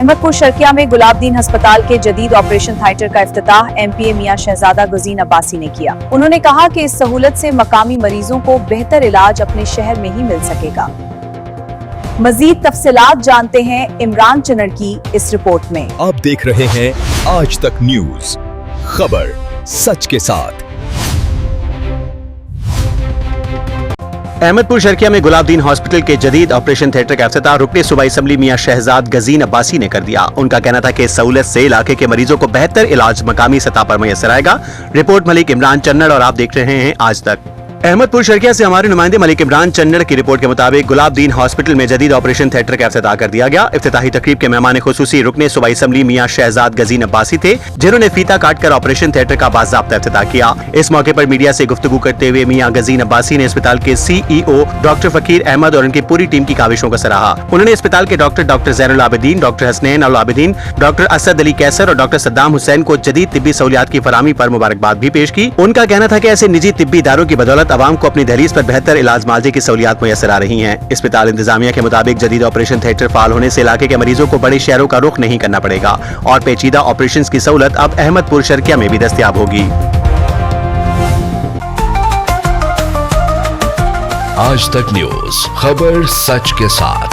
अहमदपुर शर्किया में गुलाबदीन अस्पताल के जदीद ऑपरेशन थिएटर का इफ्तिताह एमपीए मियां शहजादा गजीन अब्बासी ने किया। उन्होंने कहा कि इस सहूलत से मकामी मरीजों को बेहतर इलाज अपने शहर में ही मिल सकेगा। मजीद तफसीलात जानते हैं इमरान चन्नड़ की इस रिपोर्ट में। आप देख रहे हैं आज तक न्यूज, खबर सच के साथ। अहमदपुर शर्किया में गुलाबदीन हॉस्पिटल के जदीद ऑपरेशन थिएटर का इफ्तिताह रुकने सूबाई असम्बली मियां शहजाद गजीन अब्बासी ने कर दिया। उनका कहना था कि इस सहूलत से इलाके के मरीजों को बेहतर इलाज मकामी सतह पर मुयस्सर आएगा। रिपोर्ट मलिक इमरान चन्नड़ और आप देख रहे हैं आज तक। अहमदपुर शर्किया से हमारे नुमाइंदे मलिक इमरान चन्नड़ की रिपोर्ट के मुताबिक गुलाबदीन हॉस्पिटल में जदीद ऑपरेशन थिएटर का इफ्तिताह कर दिया गया। इफ्तिताही तकरीब के मेहमान खुसूसी रुकने सूबाई असम्बली मियां शहजाद गजीन अब्बासी थे, जिन्होंने फीता काटकर ऑपरेशन थिएटर का बाज़ाब्ता इफ्तिताह किया। इस मौके पर मीडिया से गुफ्तगू करते हुए मियां गजीन अब्बासी ने अस्पताल के CEO डॉक्टर फकीर अहमद और उनकी पूरी टीम की काविशों को सराहा। उन्होंने अस्पताल के डॉक्टर ज़ैनुल आबिदीन, डॉक्टर हसनैन अल आबिदीन, डॉक्टर असद अली कैसर और डॉक्टर सद्दाम हुसैन को जदीद तिब्बी सहूलियात की फराहमी पर मुबारकबाद भी पेश की। उनका कहना था कि ऐसे निजी तिब्बी इदारों की बदौलत आवाम को अपनी दहलीज पर बेहतर इलाज मुआवजे की सहूलियात मुयस्सर आ रही हैं। अस्पताल इंतजामिया के मुताबिक जदीद ऑपरेशन थिएटर फाल होने से इलाके के मरीजों को बड़े शहरों का रुख नहीं करना पड़ेगा और पेचीदा ऑपरेशन की सहूलत अब अहमदपुर शर्किया में भी दस्तयाब होगी। आज तक न्यूज, खबर सच के साथ।